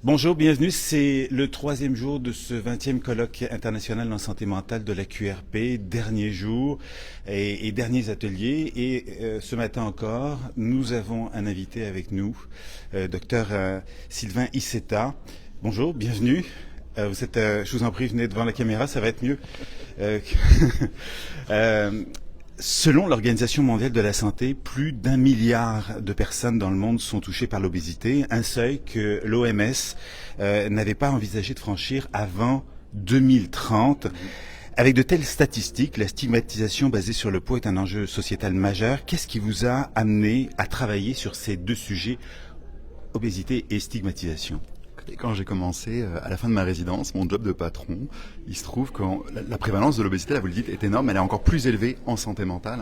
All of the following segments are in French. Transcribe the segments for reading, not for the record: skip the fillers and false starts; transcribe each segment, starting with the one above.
Bonjour, bienvenue. C'est le troisième jour de ce 20e colloque international en santé mentale de la QRP, dernier jour et derniers ateliers. Et ce matin encore, nous avons un invité avec nous, docteur Sylvain Iceta. Bonjour, bienvenue. Je vous en prie, venez devant la caméra, ça va être mieux. Euh, Selon l'Organisation mondiale de la santé, plus d'1 milliard de personnes dans le monde sont touchées par l'obésité, un seuil que l'OMS n'avait pas envisagé de franchir avant 2030. Avec de telles statistiques, la stigmatisation basée sur le poids est un enjeu sociétal majeur. Qu'est-ce qui vous a amené à travailler sur ces deux sujets, obésité et stigmatisation? Quand j'ai commencé à la fin de ma résidence, mon job de patron, il se trouve que la prévalence de l'obésité, là vous le dites, est énorme, elle est encore plus élevée en santé mentale,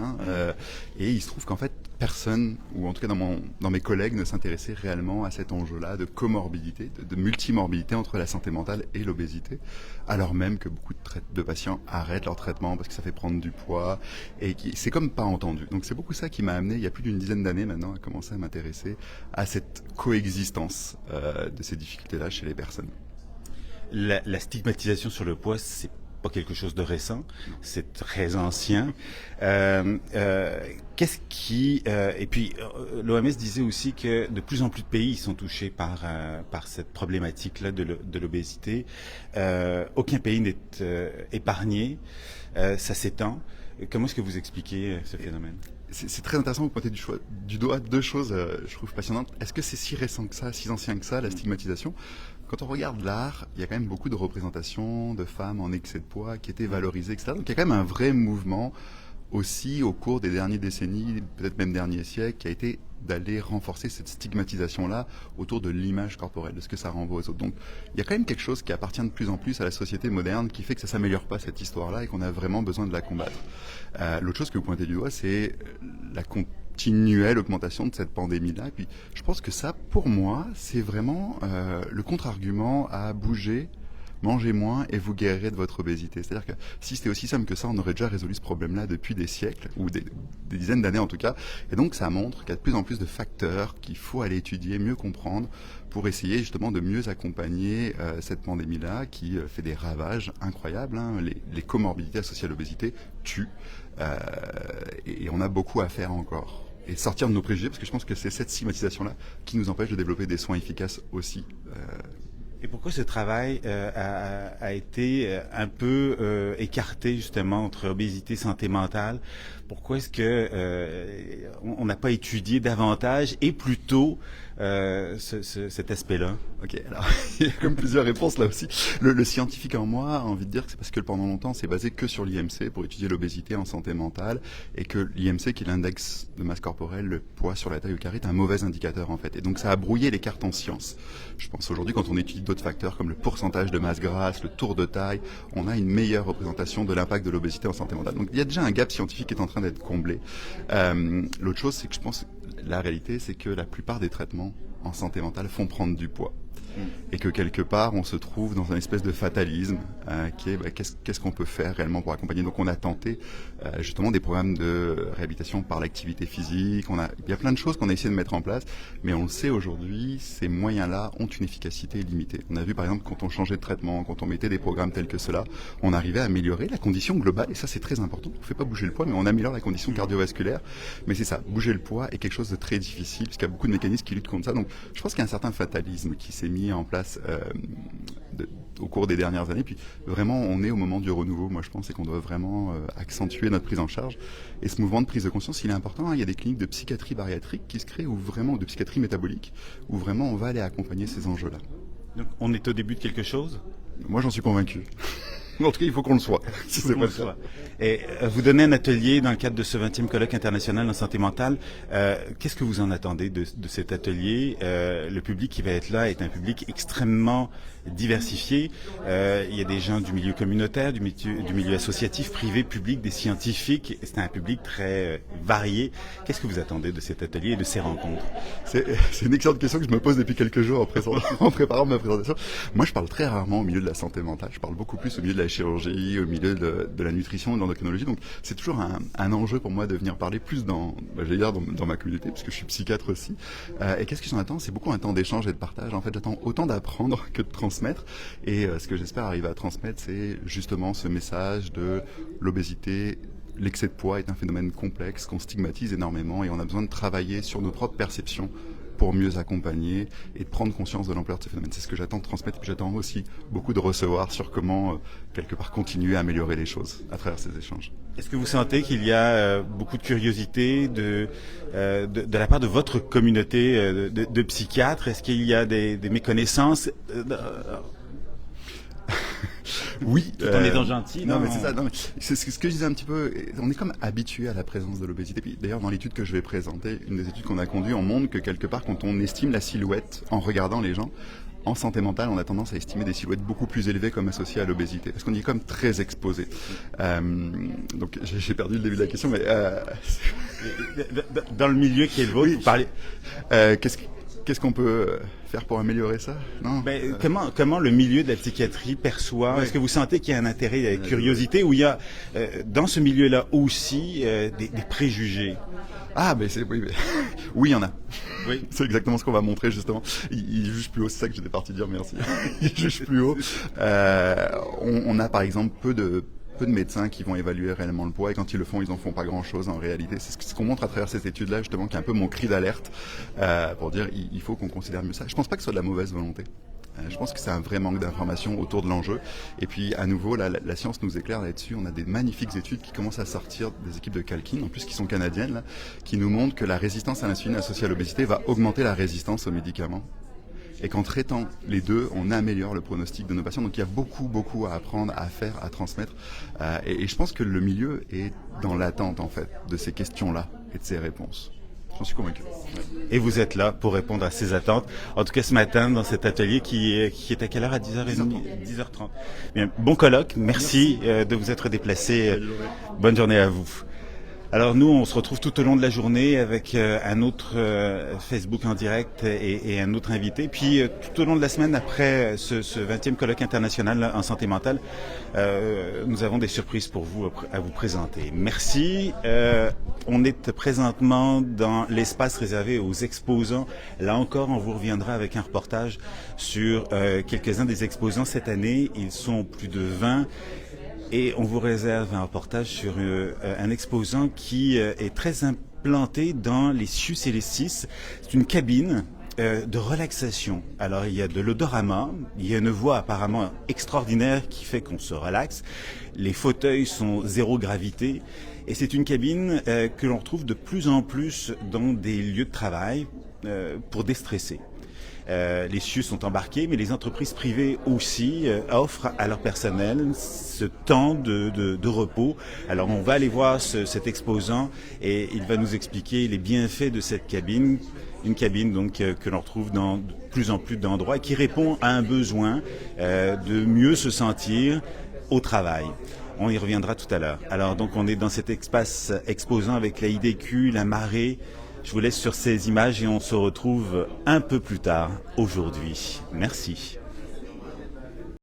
et il se trouve qu'en fait personne, ou en tout cas dans mes collègues, ne s'intéressait réellement à cet enjeu-là de comorbidité, de multimorbidité entre la santé mentale et l'obésité, alors même que beaucoup de patients arrêtent leur traitement parce que ça fait prendre du poids, et c'est comme pas entendu. Donc c'est beaucoup ça qui m'a amené, il y a plus d'une dizaine d'années maintenant, à commencer à m'intéresser à cette coexistence de ces difficultés-là chez les personnes. La stigmatisation sur le poids, c'est pas quelque chose de récent, c'est très ancien. Qu'est-ce qui et puis l'OMS disait aussi que de plus en plus de pays sont touchés par cette problématique-là de l'obésité. Aucun pays n'est épargné. Ça s'étend. Comment est-ce que vous expliquez ce phénomène? C'est très intéressant, vous pointez du doigt deux choses, je trouve passionnantes. Est-ce que c'est si récent que ça, si ancien que ça, la stigmatisation? Quand on regarde l'art, il y a quand même beaucoup de représentations de femmes en excès de poids qui étaient valorisées, etc. Donc il y a quand même un vrai mouvement aussi au cours des dernières décennies, peut-être même derniers siècles, qui a été d'aller renforcer cette stigmatisation-là autour de l'image corporelle, de ce que ça renvoie aux autres. Donc il y a quand même quelque chose qui appartient de plus en plus à la société moderne qui fait que ça s'améliore pas cette histoire-là et qu'on a vraiment besoin de la combattre. L'autre chose que vous pointez du doigt, c'est la continuelle augmentation de cette pandémie-là. Et puis je pense que ça, pour moi, c'est vraiment le contre-argument à bouger. Mangez moins et vous guérirez de votre obésité. C'est-à-dire que si c'était aussi simple que ça, on aurait déjà résolu ce problème-là depuis des siècles, ou des dizaines d'années en tout cas. Et donc ça montre qu'il y a de plus en plus de facteurs qu'il faut aller étudier, mieux comprendre, pour essayer justement de mieux accompagner cette pandémie-là qui fait des ravages incroyables. Les comorbidités associées à l'obésité tuent, et on a beaucoup à faire encore. Et sortir de nos préjugés, parce que je pense que c'est cette stigmatisation-là qui nous empêche de développer des soins efficaces aussi. Et pourquoi ce travail a été un peu écarté justement entre obésité et santé mentale? Pourquoi est-ce que on n'a pas étudié davantage et plutôt cet aspect-là? Ok, alors il y a comme plusieurs réponses là aussi. Le scientifique en moi a envie de dire que c'est parce que pendant longtemps c'est basé que sur l'IMC pour étudier l'obésité en santé mentale, et que l'IMC, qui est l'index de masse corporelle, le poids sur la taille au carré, est un mauvais indicateur en fait. Et donc ça a brouillé les cartes en sciences. Je pense aujourd'hui, quand on étudie d'autres facteurs comme le pourcentage de masse grasse, le tour de taille, on a une meilleure représentation de l'impact de l'obésité en santé mentale. Donc il y a déjà un gap scientifique qui est en train d'être comblé. L'autre chose, c'est que je pense, la réalité, c'est que la plupart des traitements en santé mentale font prendre du poids. Et que quelque part on se trouve dans un espèce de fatalisme qui est qu'est-ce qu'on peut faire réellement pour accompagner. Donc on a tenté justement des programmes de réhabilitation par l'activité physique, il y a plein de choses qu'on a essayé de mettre en place, mais on le sait aujourd'hui, ces moyens-là ont une efficacité limitée. On a vu par exemple quand on changeait de traitement, quand on mettait des programmes tels que cela, on arrivait à améliorer la condition globale, et ça c'est très important. On ne fait pas bouger le poids, mais on améliore la condition cardiovasculaire. Mais c'est ça, bouger le poids est quelque chose de très difficile, parce qu'il y a beaucoup de mécanismes qui luttent contre ça. Donc je pense qu'il y a un certain fatalisme qui s'est mis en place au cours des dernières années. Puis vraiment, on est au moment du renouveau, moi je pense, et qu'on doit vraiment accentuer notre prise en charge. Et ce mouvement de prise de conscience, il est important. Il y a des cliniques de psychiatrie bariatrique qui se créent, ou de psychiatrie métabolique, où vraiment on va aller accompagner ces enjeux-là. Donc on est au début de quelque chose? Moi j'en suis convaincu. En tout cas, il faut qu'on le soit. Si c'est pas le cas. Et vous donnez un atelier dans le cadre de ce 20e colloque international en santé mentale. Qu'est-ce que vous en attendez de cet atelier? Le public qui va être là est un public extrêmement diversifié. Il y a des gens du milieu communautaire, du milieu associatif, privé, public, des scientifiques. C'est un public très varié. Qu'est-ce que vous attendez de cet atelier et de ces rencontres? C'est une excellente question que je me pose depuis quelques jours en préparant ma présentation. Moi, je parle très rarement au milieu de la santé mentale. Je parle beaucoup plus au milieu de la la chirurgie, au milieu de la nutrition, de l'endocrinologie. Donc c'est toujours un enjeu pour moi de venir parler plus dans ma communauté, parce que je suis psychiatre aussi. Et qu'est-ce que j'en attends? C'est beaucoup un temps d'échange et de partage. En fait, j'attends autant d'apprendre que de transmettre. Et ce que j'espère arriver à transmettre, c'est justement ce message de l'obésité. L'excès de poids est un phénomène complexe qu'on stigmatise énormément et on a besoin de travailler sur nos propres perceptions pour mieux accompagner et de prendre conscience de l'ampleur de ce phénomène. C'est ce que j'attends de transmettre. Puis j'attends aussi beaucoup de recevoir sur comment, quelque part, continuer à améliorer les choses à travers ces échanges. Est-ce que vous sentez qu'il y a beaucoup de curiosité de la part de votre communauté de psychiatres? Est-ce qu'il y a des méconnaissances Oui, tout en étant gentil. Non, mais c'est ça. Non, mais c'est ce que je disais un petit peu. On est comme habitué à la présence de l'obésité. Puis d'ailleurs, dans l'étude que je vais présenter, une des études qu'on a conduites, on montre que quelque part, quand on estime la silhouette en regardant les gens, en santé mentale, on a tendance à estimer des silhouettes beaucoup plus élevées comme associées à l'obésité, parce qu'on y est comme très exposé. Donc j'ai perdu le début de la question, mais dans le milieu qui est le vôtre, oui, vous parlez. Qu'est-ce qu'on peut faire pour améliorer ça? Non. Comment le milieu de la psychiatrie perçoit? Est-ce que vous sentez qu'il y a un intérêt, une curiosité, ou il y a dans ce milieu-là aussi des préjugés? Ah, ben oui, oui, il y en a. Oui. C'est exactement ce qu'on va montrer justement. Il juge plus haut, c'est ça que j'étais parti dire, merci. Il juge plus haut. On a par exemple peu de médecins qui vont évaluer réellement le poids et quand ils le font, ils en font pas grand-chose en réalité. C'est ce qu'on montre à travers cette étude-là justement, qui est un peu mon cri d'alerte pour dire il faut qu'on considère mieux ça. Je pense pas que ce soit de la mauvaise volonté. Je pense que c'est un vrai manque d'information autour de l'enjeu. Et puis, à nouveau, la science nous éclaire là-dessus. On a des magnifiques études qui commencent à sortir des équipes de Calkin, en plus qui sont canadiennes, là, qui nous montrent que la résistance à l'insuline associée à l'obésité va augmenter la résistance aux médicaments. Et qu'en traitant les deux, on améliore le pronostic de nos patients. Donc il y a beaucoup à apprendre, à faire, à transmettre. Et je pense que le milieu est dans l'attente, en fait, de ces questions-là et de ces réponses. J'en suis convaincu. Et vous êtes là pour répondre à ces attentes. En tout cas, ce matin, dans cet atelier qui est à quelle heure? À 10h30? 10h30. Bien, bon colloque. Merci. De vous être déplacé. Bonne journée à vous. Alors nous, on se retrouve tout au long de la journée avec un autre Facebook en direct et un autre invité. Puis tout au long de la semaine, après ce 20e colloque international en santé mentale, nous avons des surprises pour vous à vous présenter. Merci. On est présentement dans l'espace réservé aux exposants. Là encore, on vous reviendra avec un reportage sur quelques-uns des exposants cette année. Ils sont plus de 20. Et on vous réserve un reportage sur un exposant qui est très implanté dans les CIUS et les CIS. C'est une cabine de relaxation. Alors il y a de l'odorama, il y a une voix apparemment extraordinaire qui fait qu'on se relaxe. Les fauteuils sont zéro gravité. Et c'est une cabine que l'on retrouve de plus en plus dans des lieux de travail pour déstresser. Les CIUS sont embarqués, mais les entreprises privées aussi offrent à leur personnel ce temps de repos. Alors on va aller voir cet exposant et il va nous expliquer les bienfaits de cette cabine. Une cabine donc que l'on retrouve dans de plus en plus d'endroits et qui répond à un besoin de mieux se sentir au travail. On y reviendra tout à l'heure. Alors donc on est dans cet espace exposant avec la IDQ, la marée. Je vous laisse sur ces images et on se retrouve un peu plus tard aujourd'hui. Merci.